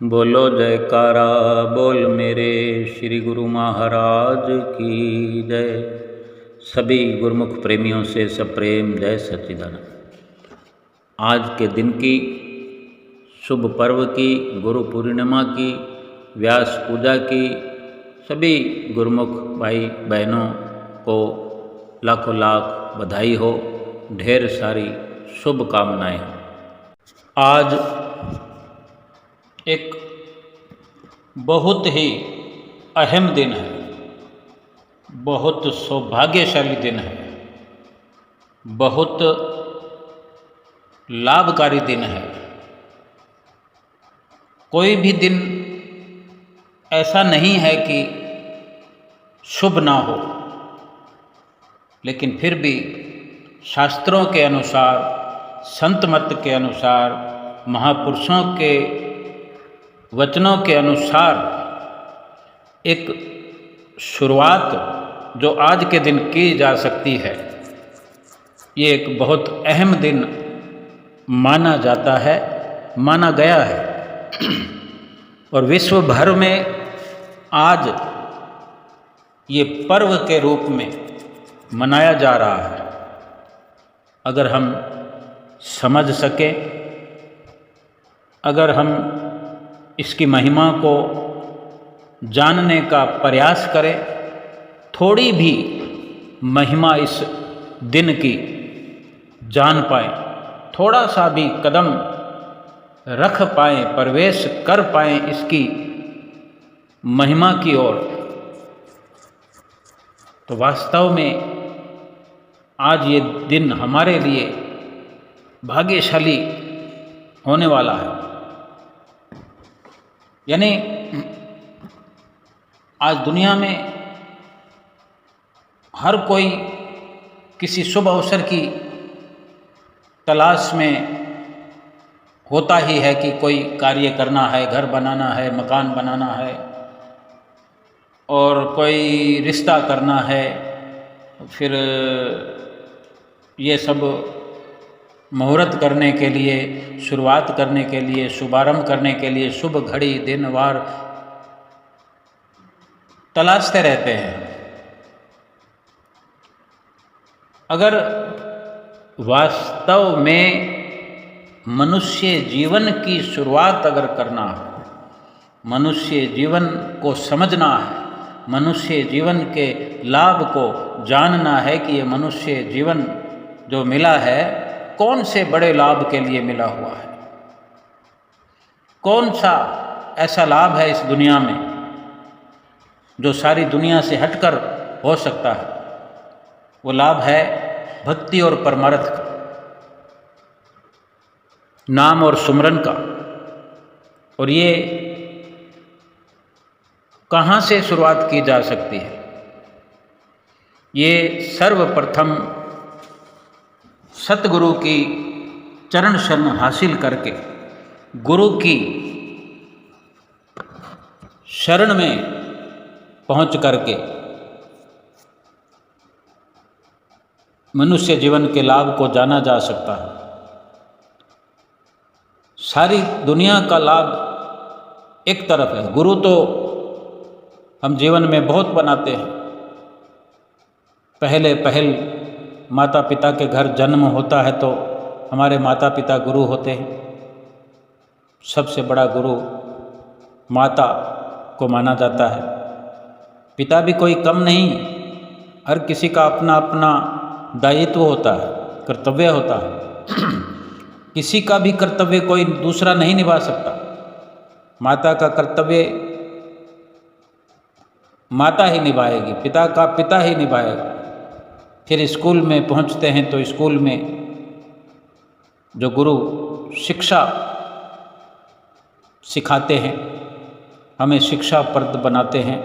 बोलो जयकारा बोल मेरे श्री गुरु महाराज की जय। सभी गुरुमुख प्रेमियों से सप्रेम जय सच्चिदानंद। आज के दिन की शुभ पर्व की, गुरु पूर्णिमा की, व्यास पूजा की सभी गुरुमुख भाई बहनों को लाखों लाख बधाई हो, ढेर सारी शुभकामनाएं। आज एक बहुत ही अहम दिन है, बहुत सौभाग्यशाली दिन है, बहुत लाभकारी दिन है। कोई भी दिन ऐसा नहीं है कि शुभ ना हो, लेकिन फिर भी शास्त्रों के अनुसार, संत मत के अनुसार, महापुरुषों के वचनों के अनुसार एक शुरुआत जो आज के दिन की जा सकती है, ये एक बहुत अहम दिन माना जाता है, माना गया है। और विश्व भर में आज ये पर्व के रूप में मनाया जा रहा है। अगर हम समझ सकें, अगर हम इसकी महिमा को जानने का प्रयास करें, थोड़ी भी महिमा इस दिन की जान पाएं, थोड़ा सा भी कदम रख पाएं, प्रवेश कर पाएं इसकी महिमा की ओर, तो वास्तव में आज ये दिन हमारे लिए भाग्यशाली होने वाला है। यानी आज दुनिया में हर कोई किसी शुभ अवसर की तलाश में होता ही है कि कोई कार्य करना है, घर बनाना है, मकान बनाना है, और कोई रिश्ता करना है, फिर ये सब मुहूर्त करने के लिए, शुरुआत करने के लिए, शुभारंभ करने के लिए शुभ घड़ी दिन वार तलाशते रहते हैं। अगर वास्तव में मनुष्य जीवन की शुरुआत अगर करना है, मनुष्य जीवन को समझना है, मनुष्य जीवन के लाभ को जानना है कि ये मनुष्य जीवन जो मिला है कौन से बड़े लाभ के लिए मिला हुआ है, कौन सा ऐसा लाभ है इस दुनिया में जो सारी दुनिया से हटकर हो सकता है। वो लाभ है भक्ति और परमार्थ का, नाम और सुमरन का। और ये कहाँ से शुरुआत की जा सकती है? ये सर्वप्रथम सतगुरु की चरण शरण हासिल करके, गुरु की शरण में पहुंच करके मनुष्य जीवन के लाभ को जाना जा सकता है। सारी दुनिया का लाभ एक तरफ है, गुरु तो हम जीवन में बहुत बनाते हैं। पहल माता पिता के घर जन्म होता है तो हमारे माता पिता गुरु होते हैं। सबसे बड़ा गुरु माता को माना जाता है। पिता भी कोई कम नहीं, हर किसी का अपना अपना दायित्व होता है, कर्तव्य होता है। किसी का भी कर्तव्य कोई दूसरा नहीं निभा सकता। माता का कर्तव्य माता ही निभाएगी, पिता का पिता ही निभाएगा। फिर स्कूल में पहुंचते हैं तो स्कूल में जो गुरु शिक्षा सिखाते हैं, हमें शिक्षाप्रद बनाते हैं।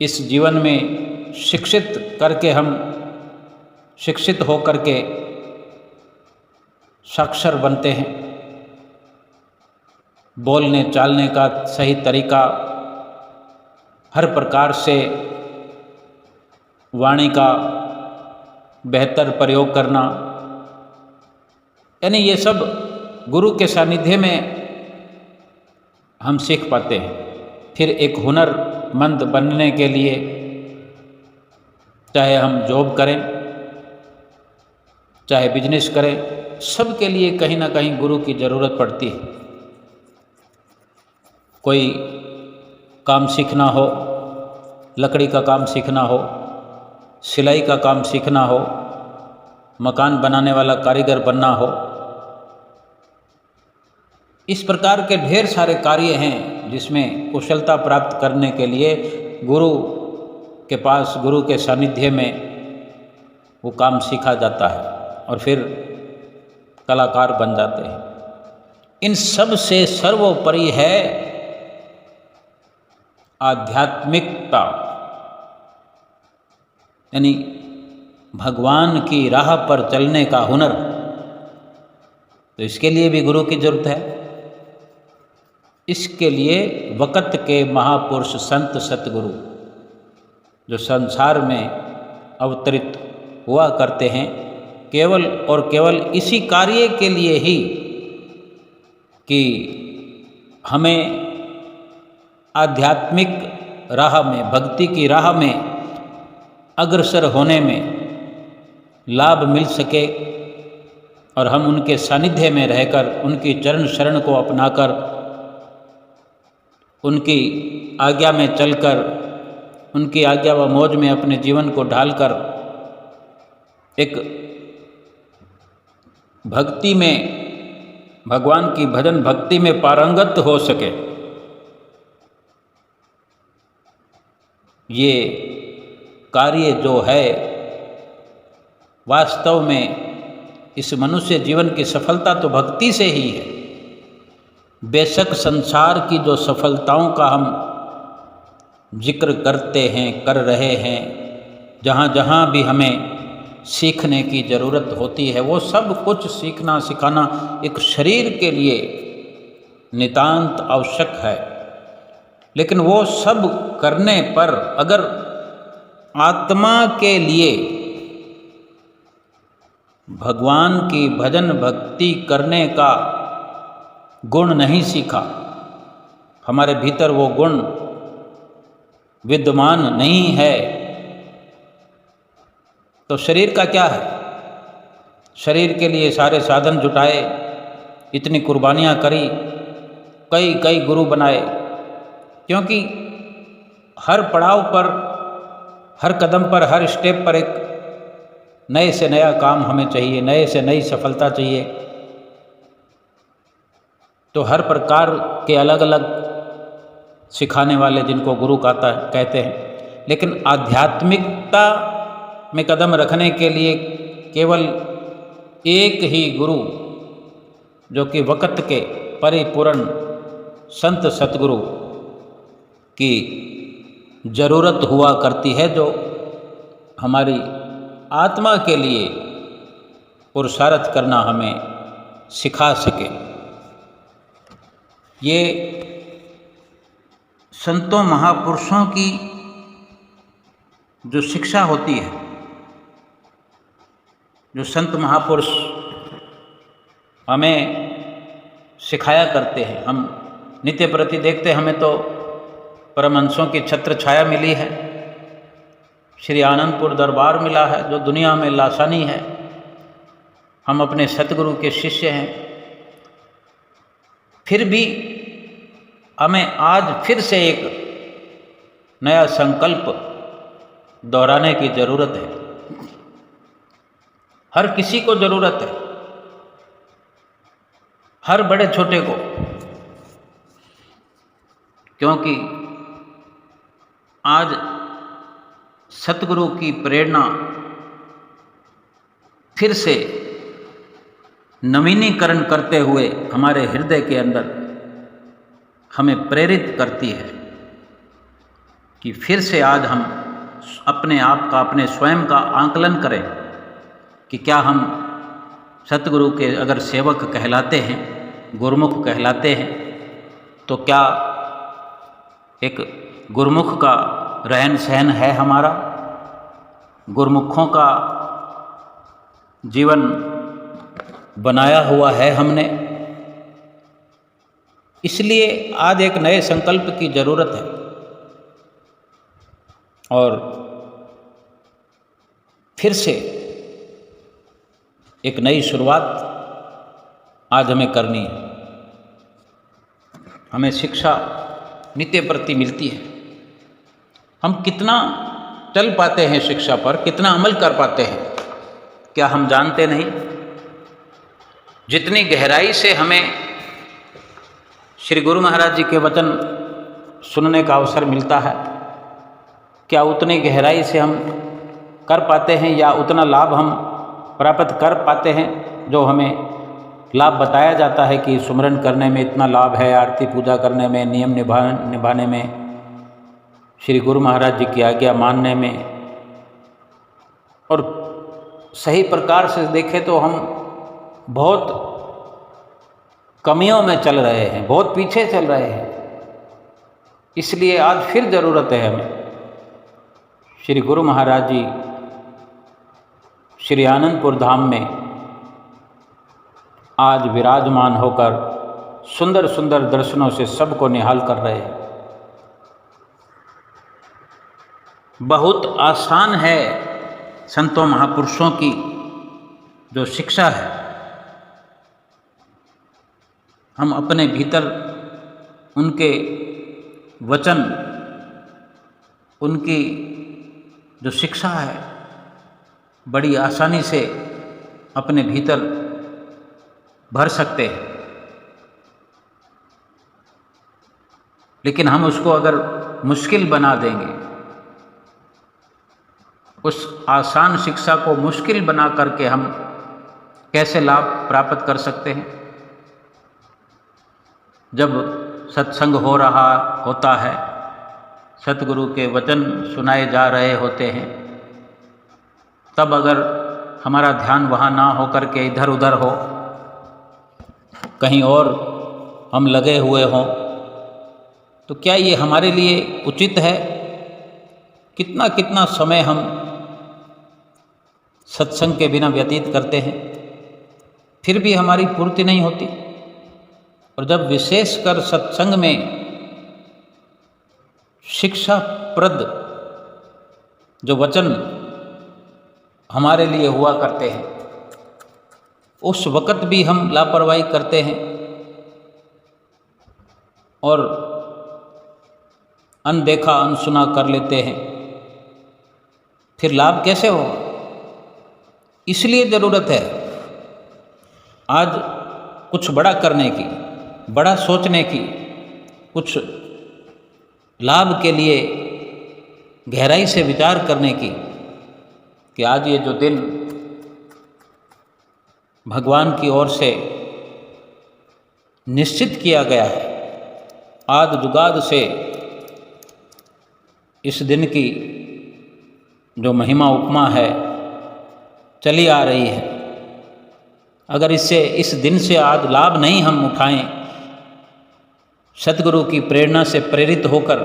इस जीवन में शिक्षित करके, हम शिक्षित हो करके साक्षर बनते हैं। बोलने चालने का सही तरीका, हर प्रकार से वाणी का बेहतर प्रयोग करना, यानी ये सब गुरु के सानिध्य में हम सीख पाते हैं। फिर एक हुनरमंद बनने के लिए चाहे हम जॉब करें, चाहे बिजनेस करें, सब के लिए कहीं ना कहीं गुरु की ज़रूरत पड़ती है। कोई काम सीखना हो, लकड़ी का काम सीखना हो, सिलाई का काम सीखना हो, मकान बनाने वाला कारीगर बनना हो, इस प्रकार के ढेर सारे कार्य हैं जिसमें कुशलता प्राप्त करने के लिए गुरु के पास, गुरु के सानिध्य में वो काम सीखा जाता है और फिर कलाकार बन जाते हैं। इन सब से सर्वोपरि है आध्यात्मिकता, यानी भगवान की राह पर चलने का हुनर। तो इसके लिए भी गुरु की जरूरत है। इसके लिए वक़्त के महापुरुष संत सतगुरु जो संसार में अवतरित हुआ करते हैं, केवल और केवल इसी कार्य के लिए ही कि हमें आध्यात्मिक राह में, भक्ति की राह में अग्रसर होने में लाभ मिल सके और हम उनके सानिध्य में रहकर, उनकी चरण शरण को अपनाकर, उनकी आज्ञा में चलकर, उनकी आज्ञा व मौज में अपने जीवन को ढालकर एक भक्ति में, भगवान की भजन भक्ति में पारंगत हो सके। ये कार्य जो है वास्तव में इस मनुष्य जीवन की सफलता तो भक्ति से ही है। बेशक संसार की जो सफलताओं का हम जिक्र करते हैं, कर रहे हैं, जहाँ जहाँ भी हमें सीखने की ज़रूरत होती है, वो सब कुछ सीखना सिखाना एक शरीर के लिए नितांत आवश्यक है। लेकिन वो सब करने पर अगर आत्मा के लिए भगवान की भजन भक्ति करने का गुण नहीं सीखा, हमारे भीतर वो गुण विद्यमान नहीं है, तो शरीर का क्या है? शरीर के लिए सारे साधन जुटाए, इतनी कुर्बानियाँ करी, कई कई गुरु बनाए, क्योंकि हर पड़ाव पर, हर कदम पर, हर स्टेप पर एक नए से नया काम हमें चाहिए, नए से नई सफलता चाहिए। तो हर प्रकार के अलग अलग सिखाने वाले जिनको गुरु कहते हैं, लेकिन आध्यात्मिकता में कदम रखने के लिए केवल एक ही गुरु, जो कि वक़्त के परिपूर्ण संत सतगुरु की ज़रूरत हुआ करती है, जो हमारी आत्मा के लिए पुरुषार्थ करना हमें सिखा सके। ये संतों महापुरुषों की जो शिक्षा होती है, जो संत महापुरुष हमें सिखाया करते हैं, हम नित्य प्रति देखते हैं। हमें तो परमहंसों की छत्र छाया मिली है, श्री आनंदपुर दरबार मिला है, जो दुनिया में लासानी है। हम अपने सतगुरु के शिष्य हैं, फिर भी हमें आज फिर से एक नया संकल्प दोहराने की ज़रूरत है। हर किसी को ज़रूरत है, हर बड़े छोटे को, क्योंकि आज सतगुरु की प्रेरणा फिर से नवीनीकरण करते हुए हमारे हृदय के अंदर हमें प्रेरित करती है कि फिर से आज हम अपने आप का, अपने स्वयं का आंकलन करें कि क्या हम सतगुरु के अगर सेवक कहलाते हैं, गुरुमुख कहलाते हैं, तो क्या एक गुरुमुख का रहन सहन है हमारा? गुरुमुखों का जीवन बनाया हुआ है हमने? इसलिए आज एक नए संकल्प की ज़रूरत है और फिर से एक नई शुरुआत आज हमें करनी है। हमें शिक्षा नित्य प्रति मिलती है। हम कितना चल पाते हैं शिक्षा पर, कितना अमल कर पाते हैं, क्या हम जानते नहीं? जितनी गहराई से हमें श्री गुरु महाराज जी के वचन सुनने का अवसर मिलता है, क्या उतनी गहराई से हम कर पाते हैं या उतना लाभ हम प्राप्त कर पाते हैं जो हमें लाभ बताया जाता है कि सुमरन करने में इतना लाभ है, आरती पूजा करने में, नियम निभाने में, श्री गुरु महाराज जी की आज्ञा मानने में। और सही प्रकार से देखें तो हम बहुत कमियों में चल रहे हैं, बहुत पीछे चल रहे हैं। इसलिए आज फिर ज़रूरत है हमें श्री गुरु महाराज जी श्री आनंदपुर धाम में आज विराजमान होकर सुंदर सुंदर दर्शनों से सबको निहाल कर रहे हैं। बहुत आसान है संतों महापुरुषों की जो शिक्षा है, हम अपने भीतर उनके वचन, उनकी जो शिक्षा है बड़ी आसानी से अपने भीतर भर सकते हैं। लेकिन हम उसको अगर मुश्किल बना देंगे, उस आसान शिक्षा को मुश्किल बना करके हम कैसे लाभ प्राप्त कर सकते हैं? जब सत्संग हो रहा होता है, सतगुरु के वचन सुनाए जा रहे होते हैं, तब अगर हमारा ध्यान वहाँ ना हो करके इधर उधर हो, कहीं और हम लगे हुए हों, तो क्या ये हमारे लिए उचित है? कितना कितना समय हम सत्संग के बिना व्यतीत करते हैं, फिर भी हमारी पूर्ति नहीं होती। और जब विशेषकर सत्संग में शिक्षाप्रद जो वचन हमारे लिए हुआ करते हैं, उस वक़्त भी हम लापरवाही करते हैं और अनदेखा अनसुना कर लेते हैं, फिर लाभ कैसे होगा? इसलिए ज़रूरत है आज कुछ बड़ा करने की, बड़ा सोचने की, कुछ लाभ के लिए गहराई से विचार करने की, कि आज ये जो दिन भगवान की ओर से निश्चित किया गया है, आद जुगाद से इस दिन की जो महिमा उपमा है चली आ रही है, अगर इस दिन से आज लाभ नहीं हम उठाएं, सतगुरु की प्रेरणा से प्रेरित होकर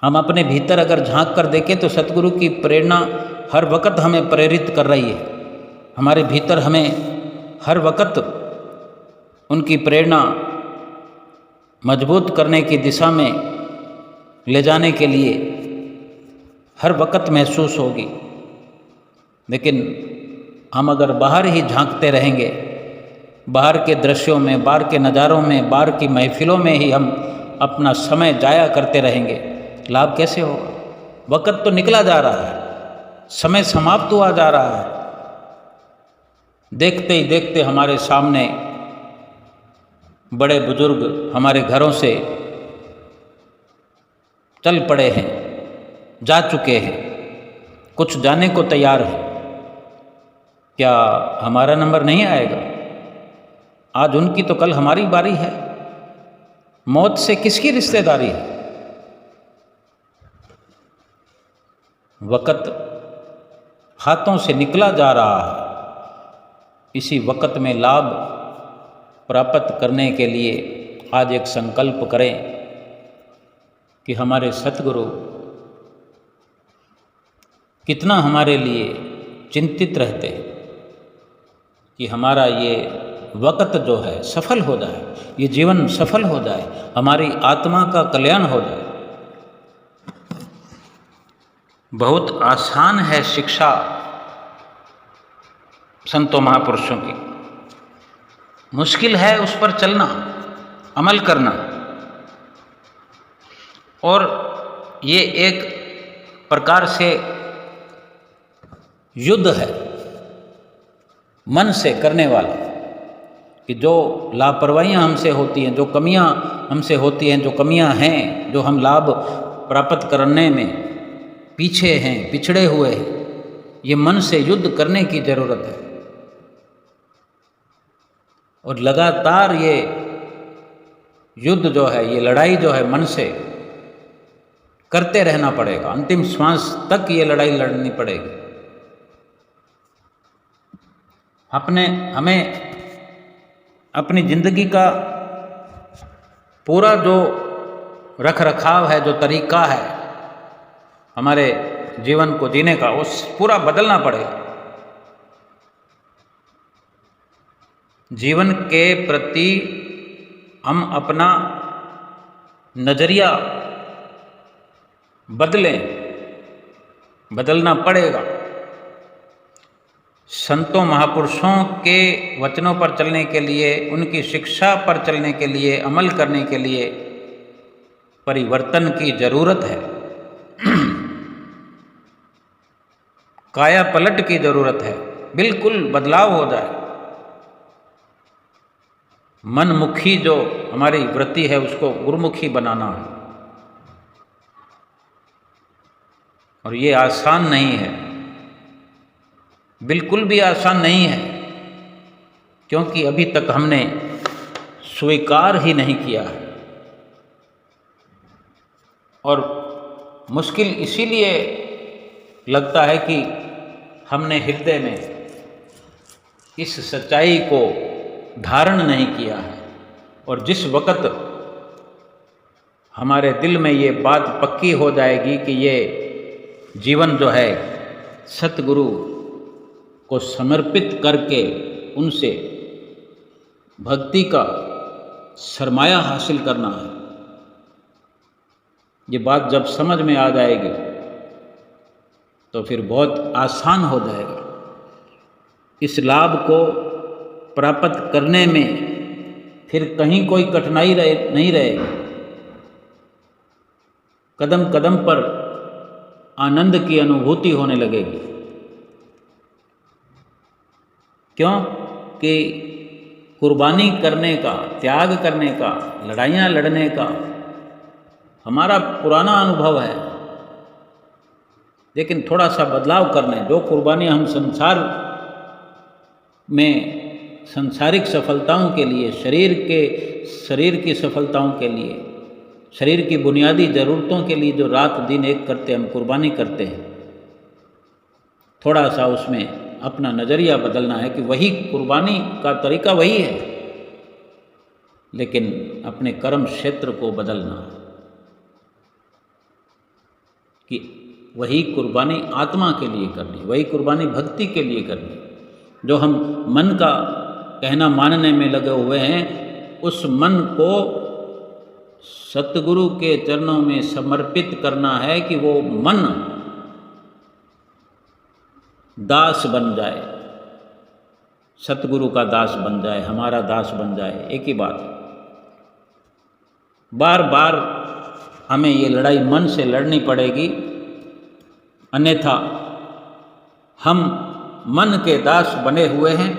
हम अपने भीतर अगर झांक कर देखें तो सतगुरु की प्रेरणा हर वक़्त हमें प्रेरित कर रही है। हमारे भीतर हमें हर वक़्त उनकी प्रेरणा मजबूत करने की दिशा में ले जाने के लिए हर वक़्त महसूस होगी। लेकिन हम अगर बाहर ही झांकते रहेंगे, बाहर के दृश्यों में, बाहर के नज़ारों में, बाहर की महफिलों में ही हम अपना समय जाया करते रहेंगे, लाभ कैसे होगा? वक़्त तो निकला जा रहा है, समय समाप्त हुआ जा रहा है। देखते ही देखते हमारे सामने बड़े बुजुर्ग हमारे घरों से चल पड़े हैं, जा चुके हैं, कुछ जाने को तैयार हैं। क्या हमारा नंबर नहीं आएगा? आज उनकी तो कल हमारी बारी है। मौत से किसकी रिश्तेदारी है? वक़्त हाथों से निकला जा रहा है। इसी वक़्त में लाभ प्राप्त करने के लिए आज एक संकल्प करें कि हमारे सतगुरु कितना हमारे लिए चिंतित रहते हैं कि हमारा ये वक़्त जो है सफल हो जाए, ये जीवन सफल हो जाए, हमारी आत्मा का कल्याण हो जाए। बहुत आसान है शिक्षा संतों महापुरुषों की, मुश्किल है उस पर चलना, अमल करना। और ये एक प्रकार से युद्ध है मन से करने वाला, कि जो लापरवाहियाँ हमसे होती हैं, जो कमियाँ हमसे होती हैं, जो कमियाँ हैं, जो हम लाभ प्राप्त करने में पीछे हैं, पिछड़े हुए हैं, ये मन से युद्ध करने की ज़रूरत है। और लगातार ये युद्ध जो है, ये लड़ाई जो है मन से करते रहना पड़ेगा, अंतिम श्वास तक ये लड़ाई लड़नी पड़ेगी। हमें अपनी जिंदगी का पूरा जो रख रखाव है, जो तरीका है हमारे जीवन को जीने का, वो पूरा बदलना पड़ेगा। जीवन के प्रति हम अपना नजरिया बदलना पड़ेगा। संतों महापुरुषों के वचनों पर चलने के लिए, उनकी शिक्षा पर चलने के लिए, अमल करने के लिए परिवर्तन की जरूरत है। काया पलट की जरूरत है, बिल्कुल बदलाव हो जाए। मनमुखी जो हमारी वृत्ति है उसको गुरुमुखी बनाना है, और ये आसान नहीं है, बिल्कुल भी आसान नहीं है, क्योंकि अभी तक हमने स्वीकार ही नहीं किया है। और मुश्किल इसीलिए लगता है कि हमने हृदय में इस सच्चाई को धारण नहीं किया है। और जिस वक़्त हमारे दिल में ये बात पक्की हो जाएगी कि ये जीवन जो है सतगुरु को समर्पित करके उनसे भक्ति का सरमाया हासिल करना है, ये बात जब समझ में आ जाएगी तो फिर बहुत आसान हो जाएगा। इस लाभ को प्राप्त करने में फिर कहीं कोई कठिनाई नहीं रहेगी। कदम कदम पर आनंद की अनुभूति होने लगेगी। क्यों कि कुर्बानी करने का, त्याग करने का, लड़ाइयाँ लड़ने का हमारा पुराना अनुभव है, लेकिन थोड़ा सा बदलाव करने, जो कुर्बानियाँ हम संसार में सांसारिक सफलताओं के लिए, शरीर की सफलताओं के लिए, शरीर की बुनियादी ज़रूरतों के लिए जो रात दिन एक करते हम कुर्बानी करते हैं, थोड़ा सा उसमें अपना नज़रिया बदलना है कि वही कुर्बानी का तरीका वही है, लेकिन अपने कर्म क्षेत्र को बदलना, कि वही कुर्बानी आत्मा के लिए करनी, वही कुर्बानी भक्ति के लिए करनी। जो हम मन का कहना मानने में लगे हुए हैं, उस मन को सतगुरु के चरणों में समर्पित करना है कि वो मन दास बन जाए, सतगुरु का दास बन जाए, हमारा दास बन जाए। एक ही बात, बार बार हमें ये लड़ाई मन से लड़नी पड़ेगी, अन्यथा हम मन के दास बने हुए हैं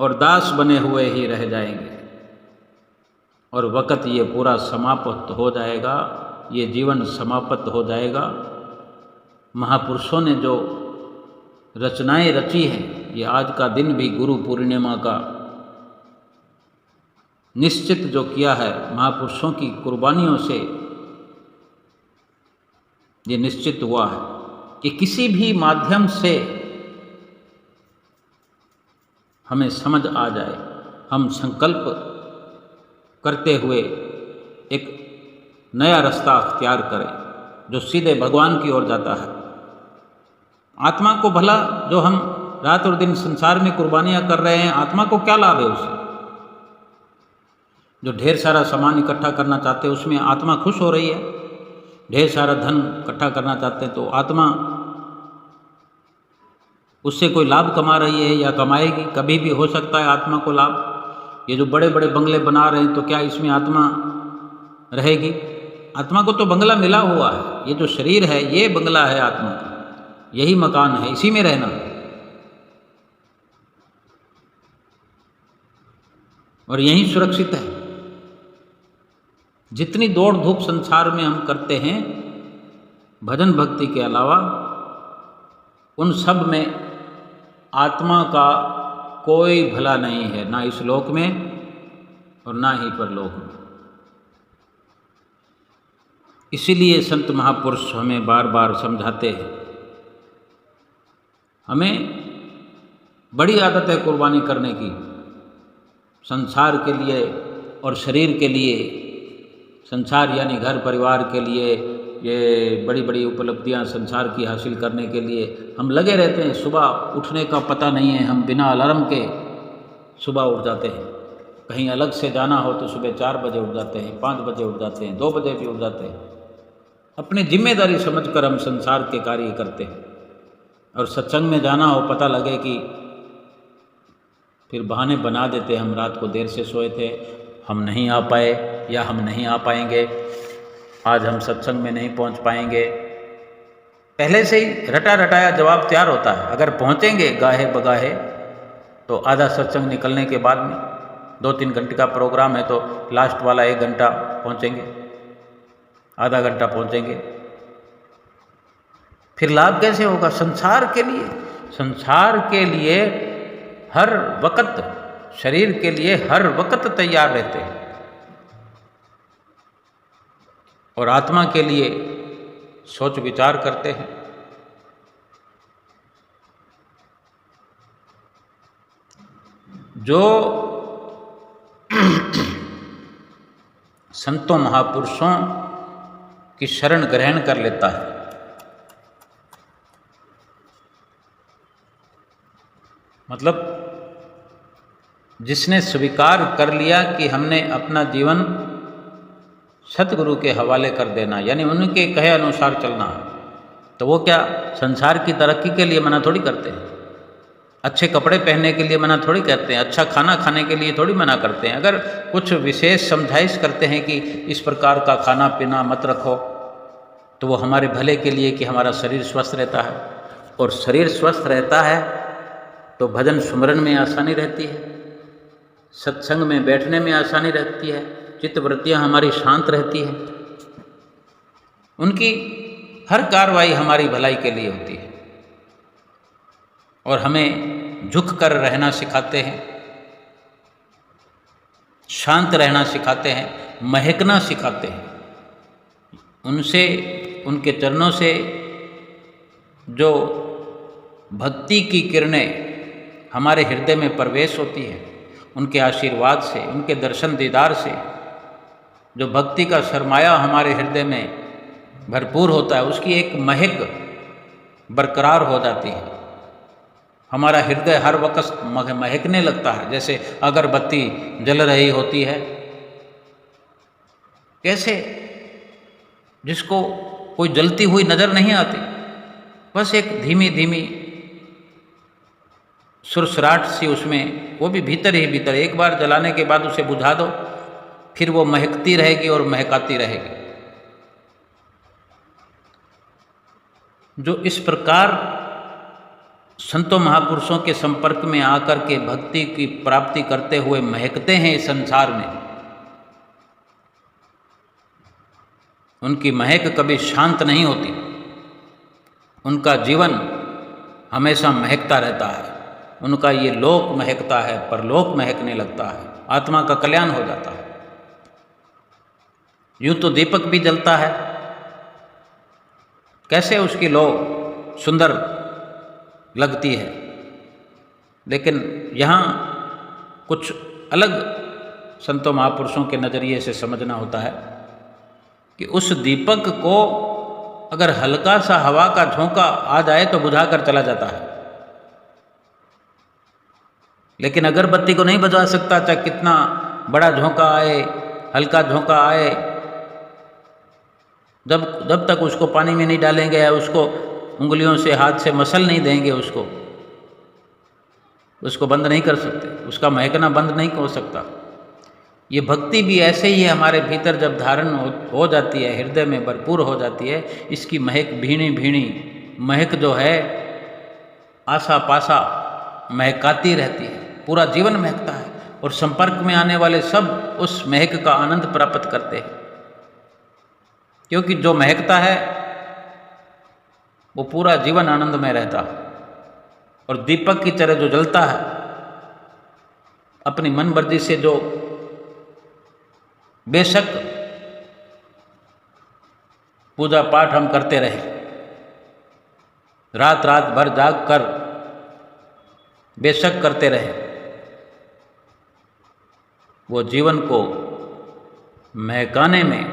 और दास बने हुए ही रह जाएंगे, और वक़्त ये पूरा समाप्त हो जाएगा, ये जीवन समाप्त हो जाएगा। महापुरुषों ने जो रचनाएं रची हैं, ये आज का दिन भी गुरु पूर्णिमा का निश्चित जो किया है, महापुरुषों की कुर्बानियों से ये निश्चित हुआ है कि किसी भी माध्यम से हमें समझ आ जाए, हम संकल्प करते हुए एक नया रास्ता अख्तियार करें जो सीधे भगवान की ओर जाता है। आत्मा को भला जो हम रात और दिन संसार में कुर्बानियाँ कर रहे हैं, आत्मा को क्या लाभ है उससे? जो ढेर सारा सामान इकट्ठा करना चाहते हैं उसमें आत्मा खुश हो रही है, ढेर सारा धन इकट्ठा करना चाहते हैं तो आत्मा उससे कोई लाभ कमा रही है या कमाएगी? कभी भी हो सकता है आत्मा को लाभ। ये जो बड़े बड़े बंगले बना रहे हैं तो क्या इसमें आत्मा रहेगी? आत्मा को तो बंगला मिला हुआ है, ये जो शरीर है ये बंगला है आत्मा का, यही मकान है, इसी में रहना और यही सुरक्षित है। जितनी दौड़ धूप संसार में हम करते हैं भजन भक्ति के अलावा, उन सब में आत्मा का कोई भला नहीं है, ना इस लोक में और ना ही परलोक में। इसीलिए संत महापुरुष हमें बार बार समझाते हैं। हमें बड़ी आदत है कुर्बानी करने की, संसार के लिए और शरीर के लिए। संसार यानी घर परिवार के लिए, ये बड़ी बड़ी उपलब्धियां संसार की हासिल करने के लिए हम लगे रहते हैं। सुबह उठने का पता नहीं है, हम बिना अलार्म के सुबह उठ जाते हैं। कहीं अलग से जाना हो तो सुबह 4 बजे उठ जाते हैं, 5 बजे उठ जाते हैं, 2 बजे भी उठ जाते हैं। अपनी जिम्मेदारी समझकर हम संसार के कार्य करते हैं। और सत्संग में जाना हो, पता लगे कि फिर बहाने बना देते हम, रात को देर से सोए थे, हम नहीं आ पाए या हम नहीं आ पाएंगे, आज हम सत्संग में नहीं पहुंच पाएंगे। पहले से ही रटा रटाया जवाब तैयार होता है। अगर पहुंचेंगे गाहे बगाहे तो आधा सत्संग निकलने के बाद में 2-3 घंटे का प्रोग्राम है तो लास्ट वाला 1 घंटा पहुंचेंगे, आधा घंटा पहुंचेंगे। फिर लाभ कैसे होगा? संसार के लिए हर वक्त, शरीर के लिए हर वक्त तैयार रहते हैं और आत्मा के लिए सोच विचार करते हैं। जो संतों महापुरुषों की शरण ग्रहण कर लेता है, मतलब जिसने स्वीकार कर लिया कि हमने अपना जीवन सतगुरु के हवाले कर देना, यानी उनके कहे अनुसार चलना, तो वो क्या संसार की तरक्की के लिए मना थोड़ी करते हैं, अच्छे कपड़े पहनने के लिए मना थोड़ी कहते हैं, अच्छा खाना खाने के लिए थोड़ी मना करते हैं। अगर कुछ विशेष समझाइश करते हैं कि इस प्रकार का खाना पीना मत रखो, तो वो हमारे भले के लिए, कि हमारा शरीर स्वस्थ रहता है। और शरीर स्वस्थ रहता है तो भजन सुमरन में आसानी रहती है, सत्संग में बैठने में आसानी रहती है, चित्तवृत्तियाँ हमारी शांत रहती है, उनकी हर कार्रवाई हमारी भलाई के लिए होती है और हमें झुक कर रहना सिखाते हैं, शांत रहना सिखाते हैं, महकना सिखाते हैं। उनसे, उनके चरणों से जो भक्ति की किरणें हमारे हृदय में प्रवेश होती है, उनके आशीर्वाद से, उनके दर्शन दीदार से जो भक्ति का सरमाया हमारे हृदय में भरपूर होता है, उसकी एक महक बरकरार हो जाती है। हमारा हृदय हर वक्त महकने लगता है, जैसे अगरबत्ती जल रही होती है, कैसे, जिसको कोई जलती हुई नज़र नहीं आती, बस एक धीमी धीमी सुरसराहट सी उसमें, वो भी भीतर ही भीतर, एक बार जलाने के बाद उसे बुझा दो, फिर वो महकती रहेगी और महकाती रहेगी। जो इस प्रकार संतों महापुरुषों के संपर्क में आकर के भक्ति की प्राप्ति करते हुए महकते हैं इस संसार में, उनकी महक कभी शांत नहीं होती, उनका जीवन हमेशा महकता रहता है, उनका ये लोक महकता है, परलोक महकने लगता है, आत्मा का कल्याण हो जाता है। यूं तो दीपक भी जलता है, कैसे उसकी लौ सुंदर लगती है, लेकिन यहाँ कुछ अलग संतों महापुरुषों के नज़रिए से समझना होता है कि उस दीपक को अगर हल्का सा हवा का झोंका आ जाए तो बुझा कर चला जाता है, लेकिन अगरबत्ती को नहीं बुझा सकता, चाहे कितना बड़ा झोंका आए, हल्का झोंका आए, जब तक उसको पानी में नहीं डालेंगे या उसको उंगलियों से हाथ से मसल नहीं देंगे, उसको बंद नहीं कर सकते, उसका महकना बंद नहीं हो सकता। ये भक्ति भी ऐसे ही है, हमारे भीतर जब धारण हो जाती है, हृदय में भरपूर हो जाती है, इसकी महक भीनी भीनी महक जो है आसा पासा महकाती रहती है, पूरा जीवन महकता है और संपर्क में आने वाले सब उस महक का आनंद प्राप्त करते हैं। क्योंकि जो महकता है वो पूरा जीवन आनंद में रहता है और दीपक की तरह जो जलता है, अपनी मन मर्जी से जो बेशक पूजा पाठ हम करते रहे, रात रात भर जाग कर बेशक करते रहे, वो जीवन को महकाने में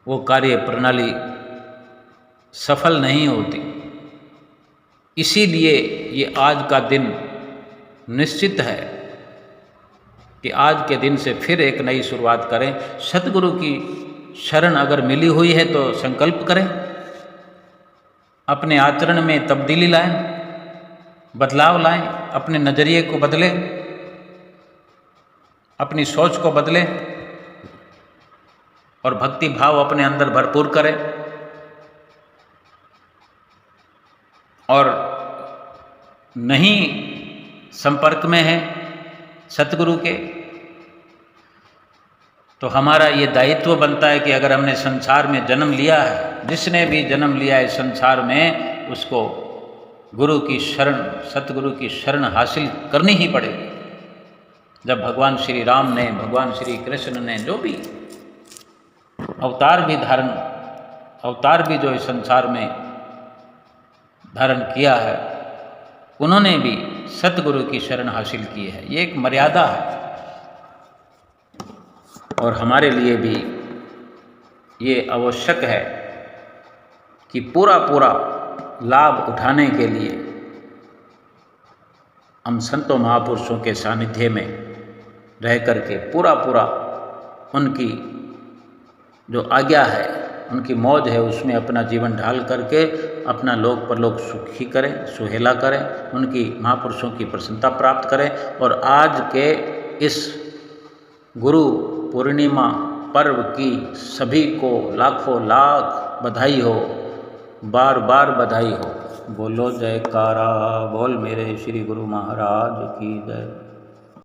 वो कार्य प्रणाली सफल नहीं होती। इसीलिए ये आज का दिन निश्चित है कि आज के दिन से फिर एक नई शुरुआत करें। सतगुरु की शरण अगर मिली हुई है तो संकल्प करें, अपने आचरण में तब्दीली लाएं, बदलाव लाएं, अपने नज़रिए को बदलें, अपनी सोच को बदलें और भक्ति भाव अपने अंदर भरपूर करें। और नहीं संपर्क में है सतगुरु के, तो हमारा ये दायित्व बनता है कि अगर हमने संसार में जन्म लिया है, जिसने भी जन्म लिया है संसार में, उसको गुरु की शरण, सतगुरु की शरण हासिल करनी ही पड़ेगी। जब भगवान श्री राम ने, भगवान श्री कृष्ण ने जो भी अवतार भी जो इस संसार में धारण किया है, उन्होंने भी सतगुरु की शरण हासिल की है। ये एक मर्यादा है और हमारे लिए भी ये आवश्यक है कि पूरा लाभ उठाने के लिए हम संतों महापुरुषों के सानिध्य में रह करके पूरा उनकी जो आज्ञा है, उनकी मौज है, उसमें अपना जीवन ढाल करके अपना लोक परलोक सुखी करें, सुहेला करें, उनकी महापुरुषों की प्रसन्नता प्राप्त करें। और आज के इस गुरु पूर्णिमा पर्व की सभी को लाखों लाख बधाई हो, बार बार बधाई हो। बोलो जयकारा बोल मेरे श्री गुरु महाराज की जय।